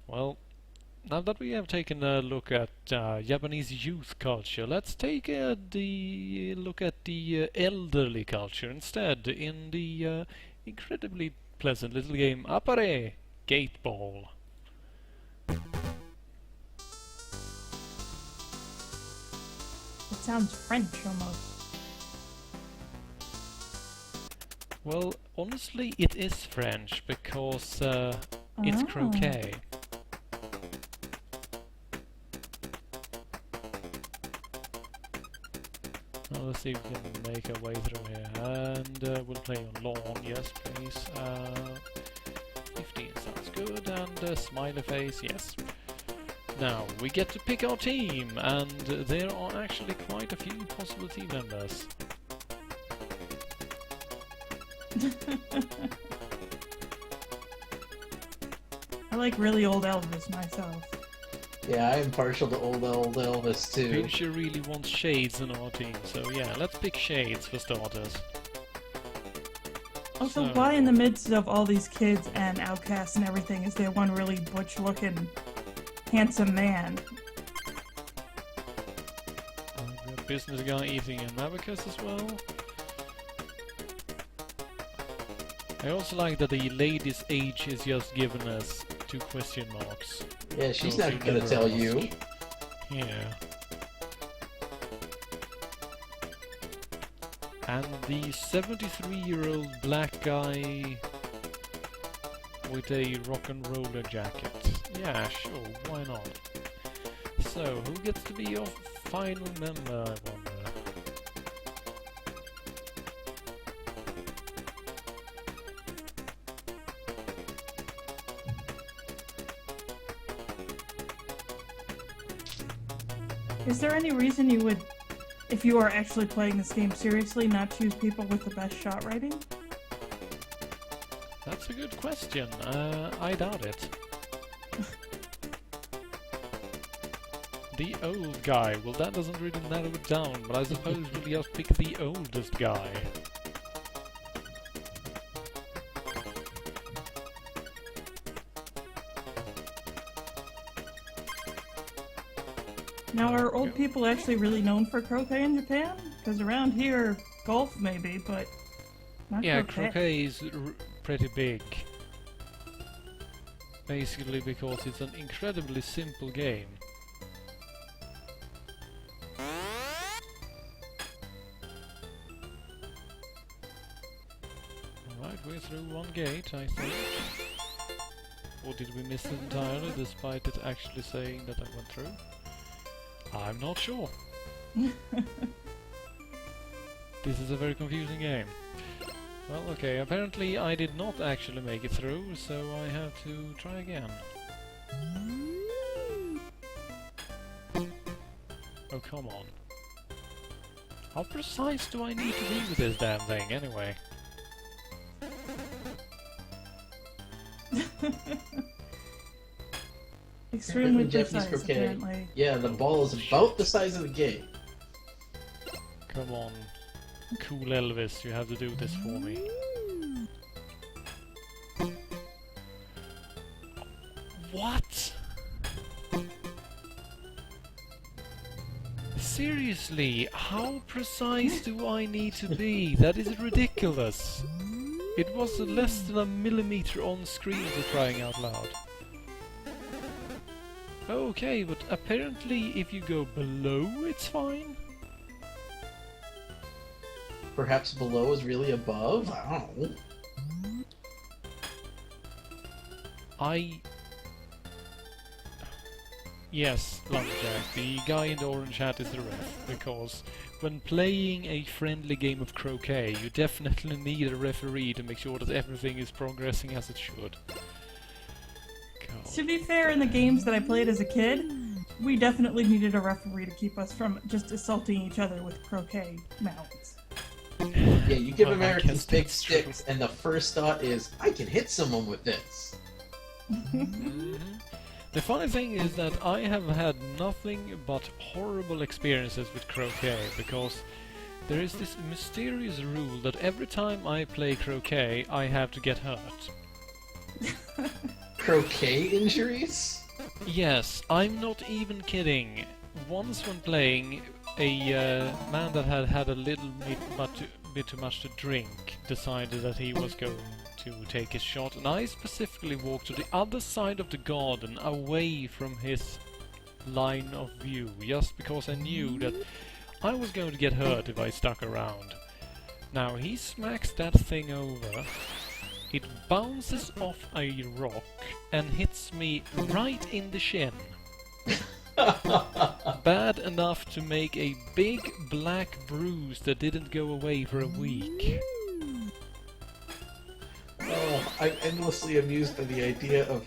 Well, now that we have taken a look at Japanese youth culture, let's take the look at the elderly culture instead in the incredibly pleasant little game Appare, Gateball. It sounds French almost. Well, honestly, it is French because it's Oh. croquet. Well, let's see if we can make our way through here. And we'll play on lawn, yes, please. 15 sounds good, and smiley face, yes. Now, we get to pick our team, and there are actually quite a few possible team members. I like really old Elvis myself. Yeah, I am partial to old Elvis too. Pincher really wants Shades on our team, so yeah, let's pick Shades for starters. Also, So- why in the midst of all these kids and outcasts and everything is there one really butch-looking, handsome man? The business guy eating an abacus as well. I also like that the lady's age is just given as 2 question marks. Yeah, she's So not you gonna never tell ask. you. Yeah. And the 73-year-old black guy with a rock and roller jacket. Yeah, sure, why not? So, who gets to be your final member, I wonder? Is there any reason you would, if you are actually playing this game seriously, not choose people with the best shot rating? That's a good question. I doubt it. The old guy. Well, that doesn't really narrow it down, but I suppose we'll just pick the oldest guy. Now, There are we old go. people actually really known for croquet in Japan? Because around here, golf maybe, but not Yeah, croquet. croquet is pretty big. Basically because it's an incredibly simple game. Alright, we're through one gate, I think. Or did we miss it entirely, despite it actually saying that I went through? I'm not sure. This is a very confusing game. Well, okay, apparently I did not actually make it through, so I have to try again. Oh, come on. How precise do I need to be with this damn thing, anyway? Extremely Japanese precise, croquet. apparently. Yeah, the ball is about the size of the game. Come on. Cool Elvis, you have to do this for me. What? Seriously, how precise do I need to be? That is ridiculous. It was less than a millimeter on screen for crying out loud. Okay, but apparently if you go below, it's fine. Perhaps below is really above? I don't know. Yes, Lumberjack, the guy in the orange hat is the ref, because when playing a friendly game of croquet, you definitely need a referee to make sure that everything is progressing as it should. God. To be fair, in the games that I played as a kid, we definitely needed a referee to keep us from just assaulting each other with croquet mounts. Yeah, you give Well, I Americans guess big that's true. sticks, and the first thought is, I can hit someone with this. Mhm. The funny thing is that I have had nothing but horrible experiences with croquet, because there is this mysterious rule that every time I play croquet, I have to get hurt. croquet injuries? Yes, I'm not even kidding. Once when playing, a man that had had a bit too much to drink decided that he was going to take his shot, and I specifically walked to the other side of the garden away from his line of view, just because I knew that I was going to get hurt if I stuck around. Now he smacks that thing over, it bounces off a rock and hits me right in the shin. Bad enough to make a big black bruise that didn't go away for a week. Oh, I'm endlessly amused by the idea of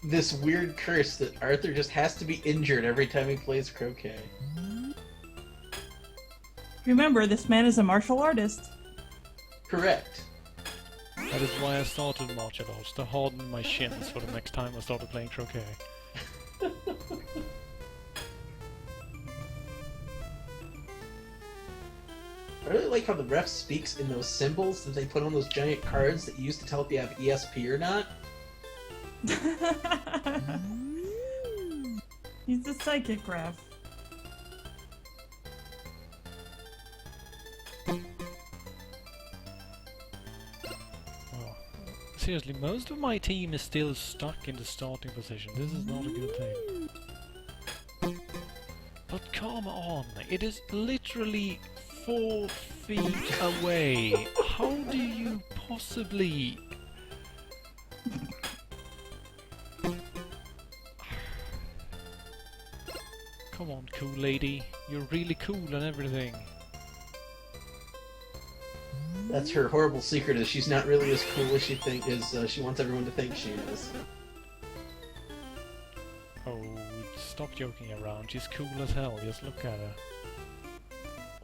this weird curse that Arthur just has to be injured every time he plays croquet. Remember, this man is a martial artist. Correct. That is why I started martial arts, to harden my shins for the next time I started playing croquet. I really like how the ref speaks in those symbols that they put on those giant cards that you used to tell if you have ESP or not. He's the psychic ref. Oh. Seriously, most of my team is still stuck in the starting position. This is not a good thing. But come on, it is literally 4 feet away. How do you possibly... Come on, cool lady. You're really cool and everything. That's her horrible secret, is she's not really as cool as she wants everyone to think she is. Oh, stop joking around. She's cool as hell. Just look at her.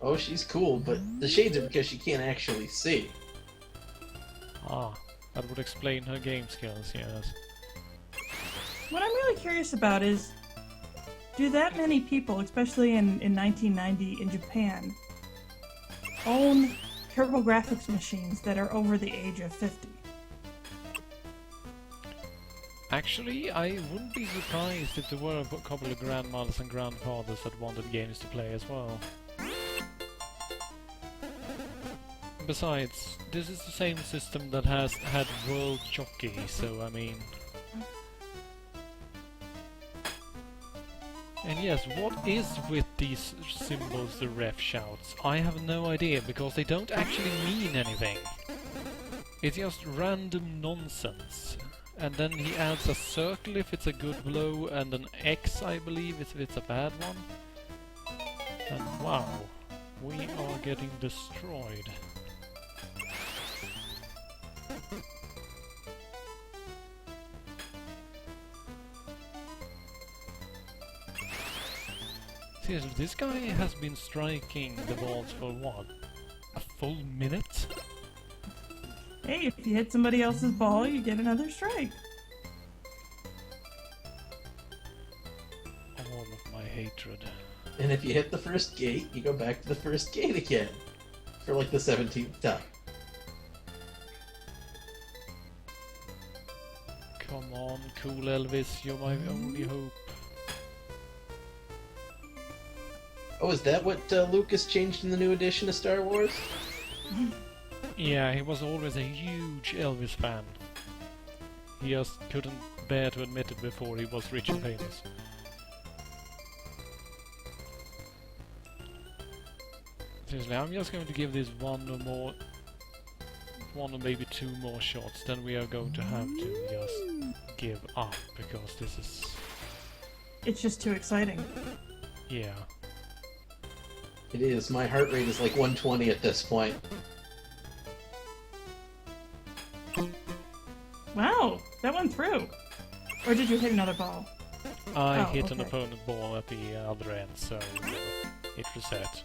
Oh, she's cool, but the shades are because she can't actually see. Ah, that would explain her game skills, yes. What I'm really curious about is, do that many people, especially in 1990 in Japan, own TurboGrafx machines that are over the age of 50? Actually, I wouldn't be surprised if there were a couple of grandmothers and grandfathers that wanted games to play as well. Besides, this is the same system that has had World Jockey, so I mean... And yes, what is with these symbols the ref shouts? I have no idea, because they don't actually mean anything. It's just random nonsense. And then he adds a circle if it's a good blow, and an X, I believe, if it's a bad one. And wow, we are getting destroyed. Seriously, this guy has been striking the balls for what? A full minute? Hey, if you hit somebody else's ball, you get another strike. All of my hatred. And if you hit the first gate, you go back to the first gate again. For like the 17th time. Come on, cool Elvis, you're my only hope. Oh, is that what Lucas changed in the new edition of Star Wars? Yeah, he was always a huge Elvis fan. He just couldn't bear to admit it before he was rich and famous. Seriously, I'm just going to give this one or maybe 2 more shots, then we are going to have to just give up, because this is... It's just too exciting. yeah. It is. My heart rate is like 120 at this point. Wow, that went through. Or did you hit another ball? I Oh, hit an okay. opponent ball at the other end, so it reset.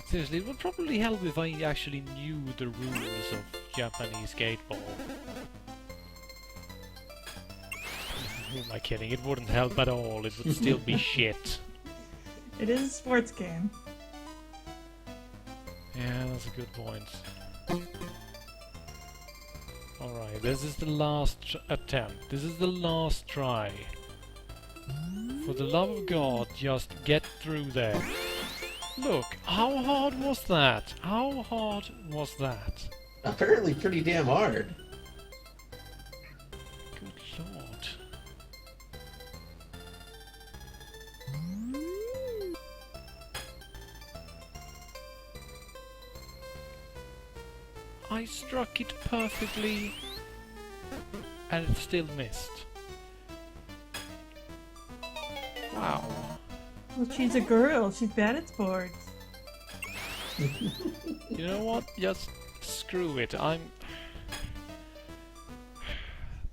Seriously, it would probably help if I actually knew the rules of Japanese Gateball. Who am I kidding? It wouldn't help at all, it would still be shit. It is a sports game. Yeah, that's a good point. Alright, this is the last attempt. This is the last try. For the love of God, just get through there. Look, how hard was that? How hard was that? Apparently pretty damn hard. Good lord. I struck it perfectly and it still missed. Wow. Well, she's a girl. She's bad at sports. You know what? Just screw it. That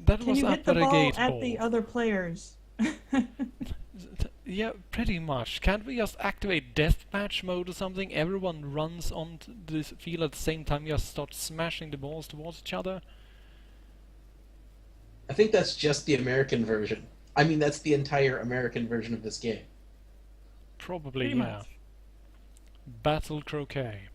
Can was you hit the Appare ball Gateball. at the other players? Yeah, pretty much. Can't we just activate deathmatch mode or something? Everyone runs onto this field at the same time, just start smashing the balls towards each other? I think that's just the American version. I mean, that's the entire American version of this game. Probably, Pretty yeah. much. Battle croquet.